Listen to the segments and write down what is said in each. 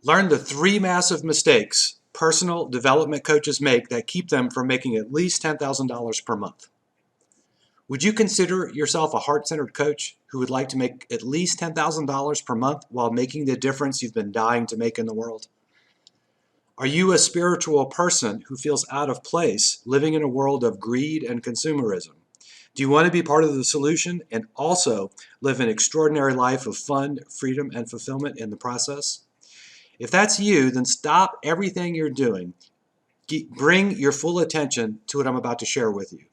Learn the 3 massive mistakes personal development coaches make that keep them from making at least $10,000 per month. Would you consider yourself a heart-centered coach who would like to make at least $10,000 per month while making the difference you've been dying to make in the world? Are you a spiritual person who feels out of place living in a world of greed and consumerism? Do you want to be part of the solution and also live an extraordinary life of fun, freedom, and fulfillment in the process? If that's you, then stop everything you're doing. Bring your full attention to what I'm about to share with you.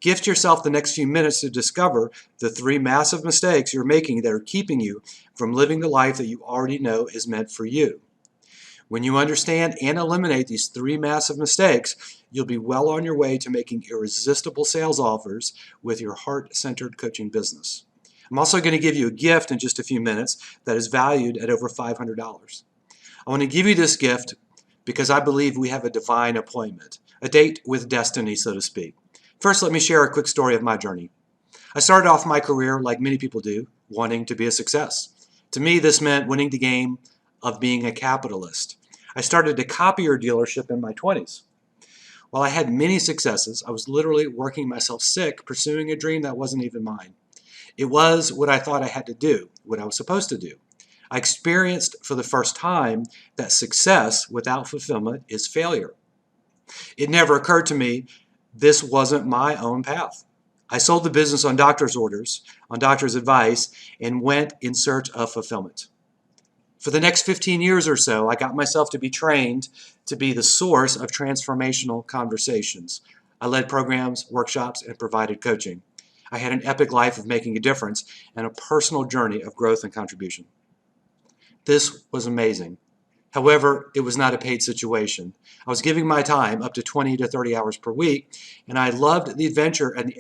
Gift yourself the next few minutes to discover the 3 massive mistakes you're making that are keeping you from living the life that you already know is meant for you. When you understand and eliminate these 3 massive mistakes, you'll be well on your way to making irresistible sales offers with your heart-centered coaching business. I'm also going to give you a gift in just a few minutes that is valued at over $500. I want to give you this gift because I believe we have a divine appointment, a date with destiny, so to speak. First, let me share a quick story of my journey. I started off my career, like many people do, wanting to be a success. To me, this meant winning the game of being a capitalist. I started a copier dealership in my 20s. While I had many successes, I was literally working myself sick pursuing a dream that wasn't even mine. It was what I thought I had to do, what I was supposed to do. I experienced for the first time that success without fulfillment is failure. It never occurred to me this wasn't my own path. I sold the business on doctor's orders, on doctor's advice, and went in search of fulfillment. For the next 15 years or so, I got myself to be trained to be the source of transformational conversations. I led programs, workshops, and provided coaching. I had an epic life of making a difference and a personal journey of growth and contribution. This was amazing. However, it was not a paid situation. I was giving my time up to 20 to 30 hours per week, and I loved the adventure and the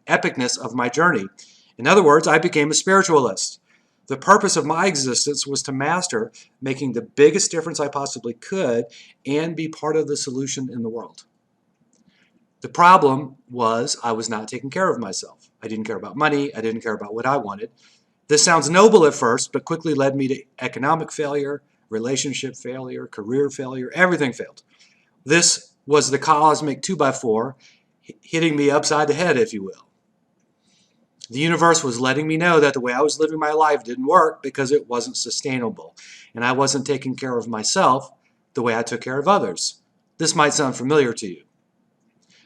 epicness of my journey. In other words, I became a spiritualist. The purpose of my existence was to master making the biggest difference I possibly could and be part of the solution in the world. The problem was I was not taking care of myself. I didn't care about money. I didn't care about what I wanted. This sounds noble at first, but quickly led me to economic failure, relationship failure, career failure. Everything failed. This was the cosmic 2x4 hitting me upside the head, if you will. The universe was letting me know that the way I was living my life didn't work because it wasn't sustainable, and I wasn't taking care of myself the way I took care of others. This might sound familiar to you.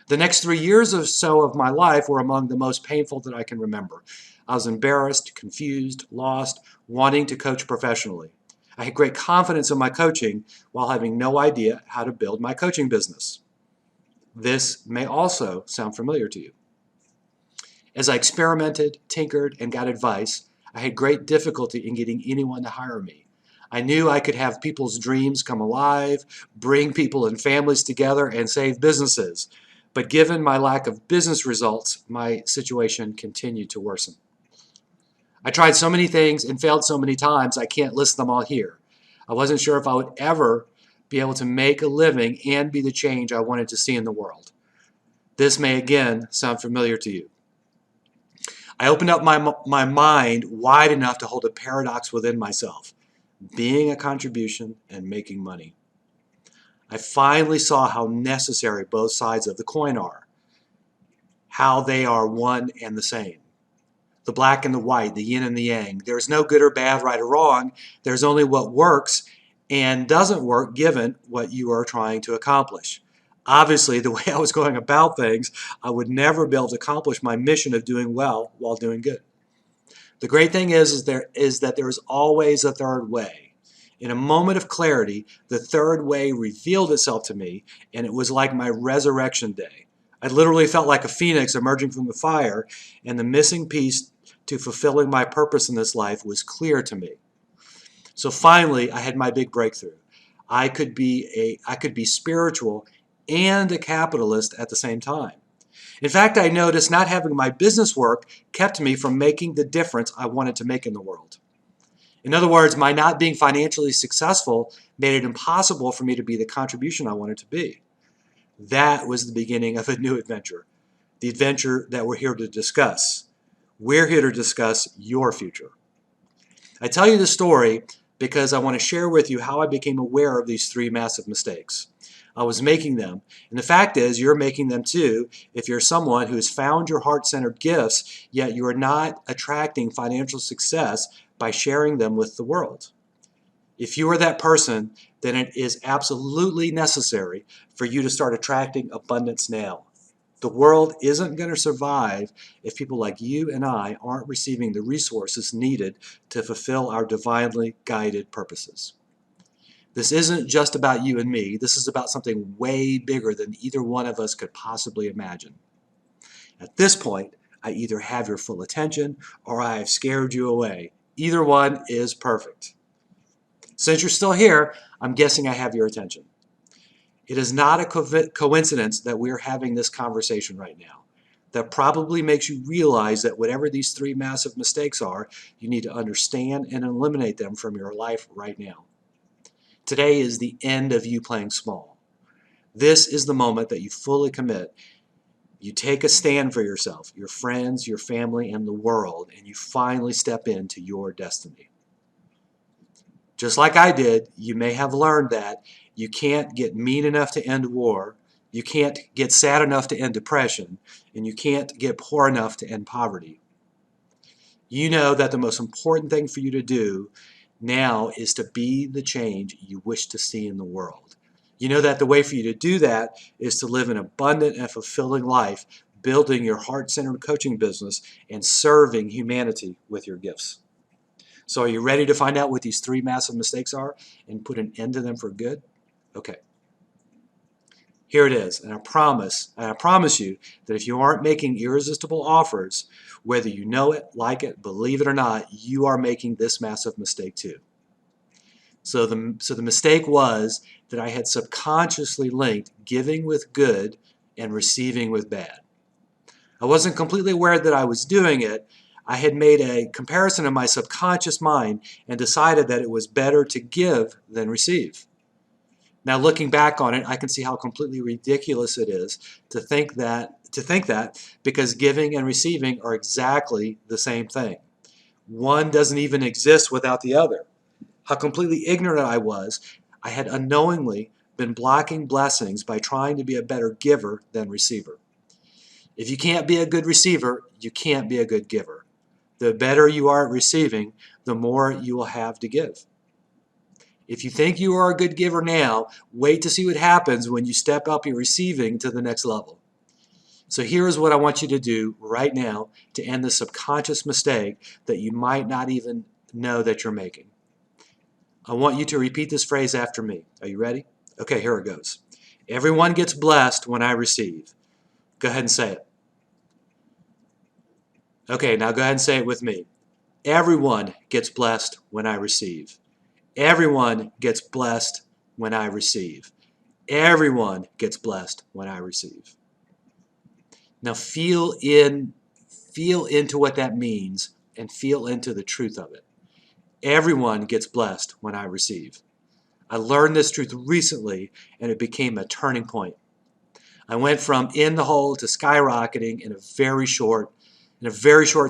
The next 3 years or so of my life were among the most painful that I can remember. I was embarrassed, confused, lost, wanting to coach professionally. I had great confidence in my coaching while having no idea how to build my coaching business. This may also sound familiar to you. As I experimented, tinkered, and got advice, I had great difficulty in getting anyone to hire me. I knew I could have people's dreams come alive, bring people and families together, and save businesses. But given my lack of business results, my situation continued to worsen. I tried so many things and failed so many times, I can't list them all here. I wasn't sure if I would ever be able to make a living and be the change I wanted to see in the world. This may again sound familiar to you. I opened up my mind wide enough to hold a paradox within myself, being a contribution and making money. I finally saw how necessary both sides of the coin are, how they are one and the same. The black and the white, the yin and the yang. There's no good or bad, right or wrong. There's only what works and doesn't work given what you are trying to accomplish. Obviously, the way I was going about things, I would never be able to accomplish my mission of doing well while doing good. The great thing is that there is always a third way. In a moment of clarity, the third way revealed itself to me, and it was like my resurrection day. I literally felt like a phoenix emerging from the fire, and the missing piece to fulfilling my purpose in this life was clear to me. So finally, I had my big breakthrough. I could be spiritual and a capitalist at the same time. In fact, I noticed not having my business work kept me from making the difference I wanted to make in the world. In other words, my not being financially successful made it impossible for me to be the contribution I wanted to be. That was the beginning of a new adventure, the adventure that we're here to discuss. We're here to discuss your future. I tell you this story because I want to share with you how I became aware of these three massive mistakes. I was making them, and the fact is you're making them too if you're someone who has found your heart-centered gifts, yet you are not attracting financial success by sharing them with the world. If you are that person, then it is absolutely necessary for you to start attracting abundance now. The world isn't going to survive if people like you and I aren't receiving the resources needed to fulfill our divinely guided purposes. This isn't just about you and me. This is about something way bigger than either one of us could possibly imagine. At this point, I either have your full attention or I have scared you away. Either one is perfect. Since you're still here, I'm guessing I have your attention. It is not a coincidence that we're having this conversation right now. That probably makes you realize that whatever these three massive mistakes are, you need to understand and eliminate them from your life right now. Today is the end of you playing small. This is the moment that you fully commit. You take a stand for yourself, your friends, your family, and the world, and you finally step into your destiny. Just like I did, you may have learned that you can't get mean enough to end war, you can't get sad enough to end depression, and you can't get poor enough to end poverty. You know that the most important thing for you to do now is to be the change you wish to see in the world. You know that the way for you to do that is to live an abundant and fulfilling life, building your heart-centered coaching business and serving humanity with your gifts. So are you ready to find out what these three massive mistakes are and put an end to them for good? Okay. Here it is, and I promise you that if you aren't making irresistible offers, whether you know it, like it, believe it or not, you are making this massive mistake too. So the mistake was that I had subconsciously linked giving with good and receiving with bad. I wasn't completely aware that I was doing it. I had made a comparison in my subconscious mind and decided that it was better to give than receive. Now looking back on it, I can see how completely ridiculous it is to think that because giving and receiving are exactly the same thing. One doesn't even exist without the other. How completely ignorant I was. I had unknowingly been blocking blessings by trying to be a better giver than receiver. If you can't be a good receiver, you can't be a good giver. The better you are at receiving, the more you will have to give. If you think you are a good giver now, wait to see what happens when you step up your receiving to the next level. So here is what I want you to do right now to end the subconscious mistake that you might not even know that you're making. I want you to repeat this phrase after me. Are you ready? Okay, here it goes. Everyone gets blessed when I receive. Go ahead and say it. Okay, now go ahead and say it with me. Everyone gets blessed when I receive. Everyone gets blessed when I receive. Everyone gets blessed when I receive. Now feel into what that means and feel into the truth of it. Everyone gets blessed when I receive. I learned this truth recently and it became a turning point. I went from in the hole to skyrocketing in a very short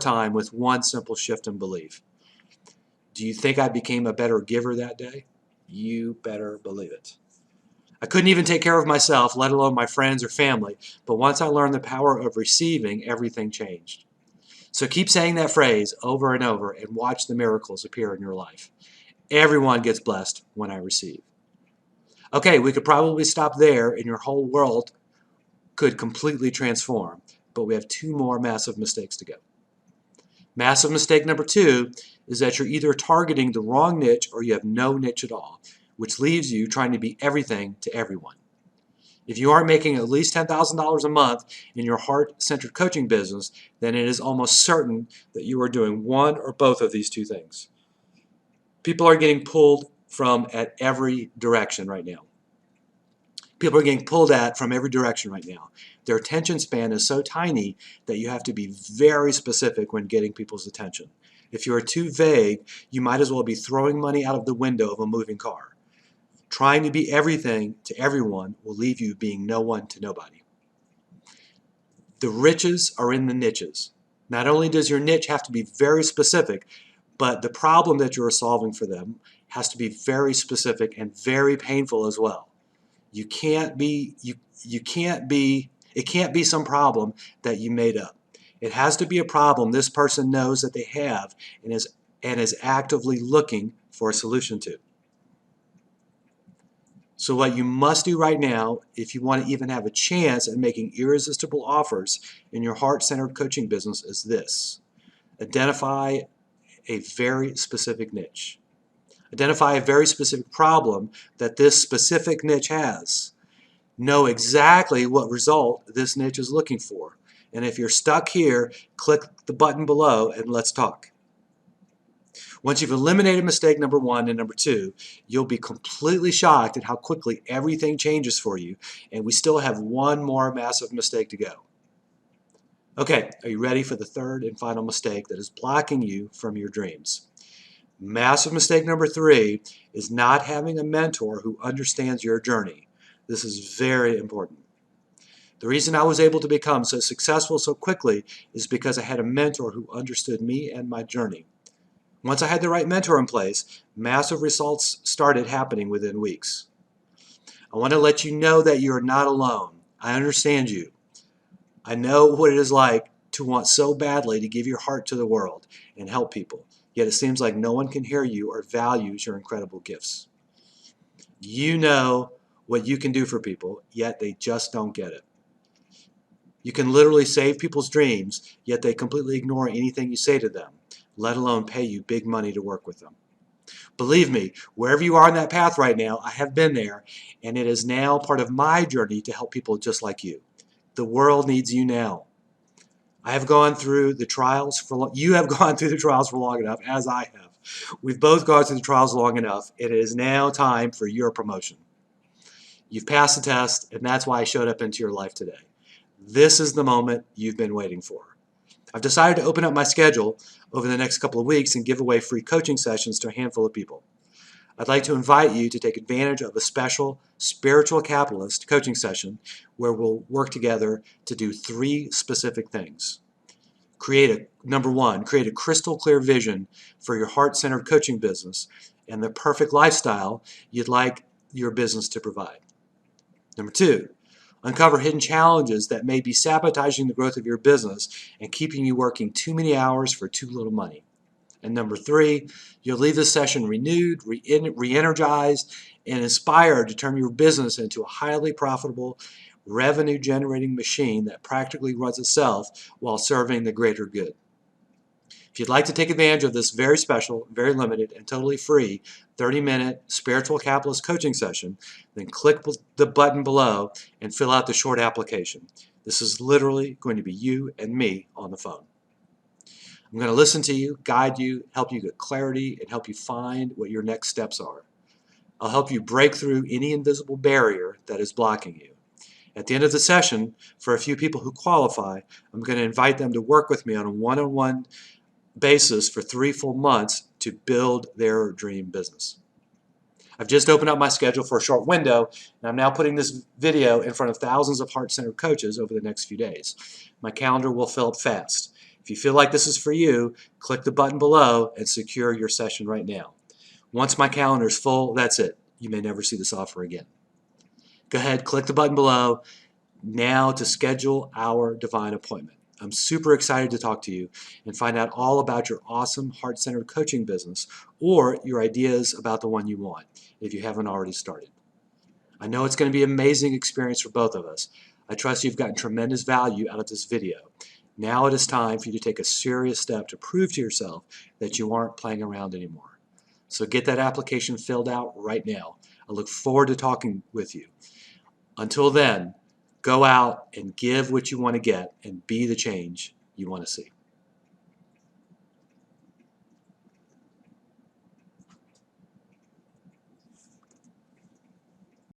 time with one simple shift in belief. Do you think I became a better giver that day? You better believe it. I couldn't even take care of myself, let alone my friends or family, but once I learned the power of receiving, everything changed. So keep saying that phrase over and over and watch the miracles appear in your life. Everyone gets blessed when I receive. Okay, we could probably stop there and your whole world could completely transform, but we have two more massive mistakes to go. Massive mistake number 2 is that you're either targeting the wrong niche or you have no niche at all, which leaves you trying to be everything to everyone. If you aren't making at least $10,000 a month in your heart-centered coaching business, then it is almost certain that you are doing one or both of these two things. People are getting pulled from at every direction right now. People are getting pulled at from every direction right now. Their attention span is so tiny that you have to be very specific when getting people's attention. If you are too vague, you might as well be throwing money out of the window of a moving car. Trying to be everything to everyone will leave you being no one to nobody. The riches are in the niches. Not only does your niche have to be very specific, but the problem that you are solving for them has to be very specific and very painful as well. It can't be some problem that you made up. It has to be a problem this person knows that they have and is actively looking for a solution to. So what you must do right now, if you want to even have a chance at making irresistible offers in your heart-centered coaching business, is this. Identify a very specific niche. Identify a very specific problem that this specific niche has. Know exactly what result this niche is looking for. And if you're stuck here, click the button below and let's talk. Once you've eliminated mistake number 1 and number 2, you'll be completely shocked at how quickly everything changes for you, and we still have one more massive mistake to go. Okay, are you ready for the third and final mistake that is blocking you from your dreams? Massive mistake number 3 is not having a mentor who understands your journey. This is very important. The reason I was able to become so successful so quickly is because I had a mentor who understood me and my journey. Once I had the right mentor in place, massive results started happening within weeks. I want to let you know that you are not alone. I understand you. I know what it is like to want so badly to give your heart to the world and help people, yet it seems like no one can hear you or values your incredible gifts. You know what you can do for people, yet they just don't get it. You can literally save people's dreams, yet they completely ignore anything you say to them, let alone pay you big money to work with them. Believe me, wherever you are on that path right now, I have been there, and it is now part of my journey to help people just like you. The world needs you now. I have gone through the trials you have gone through the trials for long enough, as I have. We've both gone through the trials long enough. It is now time for your promotion. You've passed the test, and that's why I showed up into your life today. This is the moment you've been waiting for. I've decided to open up my schedule over the next couple of weeks and give away free coaching sessions to a handful of people. I'd like to invite you to take advantage of a special Spiritual Capitalist coaching session where we'll work together to do 3 specific things. Number 1, create a crystal clear vision for your heart-centered coaching business and the perfect lifestyle you'd like your business to provide. Number 2, uncover hidden challenges that may be sabotaging the growth of your business and keeping you working too many hours for too little money. And number 3, you'll leave this session renewed, re-energized, and inspired to turn your business into a highly profitable, revenue-generating machine that practically runs itself while serving the greater good. If you'd like to take advantage of this very special, very limited, and totally free 30-minute Spiritual Capitalist coaching session, then click the button below and fill out the short application. This is literally going to be you and me on the phone. I'm going to listen to you, guide you, help you get clarity, and help you find what your next steps are. I'll help you break through any invisible barrier that is blocking you. At the end of the session, for a few people who qualify, I'm going to invite them to work with me on a one-on-one basis for 3 full months to build their dream business. I've just opened up my schedule for a short window, and I'm now putting this video in front of thousands of heart-centered coaches over the next few days. My calendar will fill up fast. If you feel like this is for you, click the button below and secure your session right now. Once my calendar is full, that's it. You may never see this offer again. Go ahead, click the button below now to schedule our divine appointment. I'm super excited to talk to you and find out all about your awesome heart-centered coaching business or your ideas about the one you want if you haven't already started. I know it's going to be an amazing experience for both of us. I trust you've gotten tremendous value out of this video. Now it is time for you to take a serious step to prove to yourself that you aren't playing around anymore. So get that application filled out right now. I look forward to talking with you. Until then, go out and give what you want to get and be the change you want to see.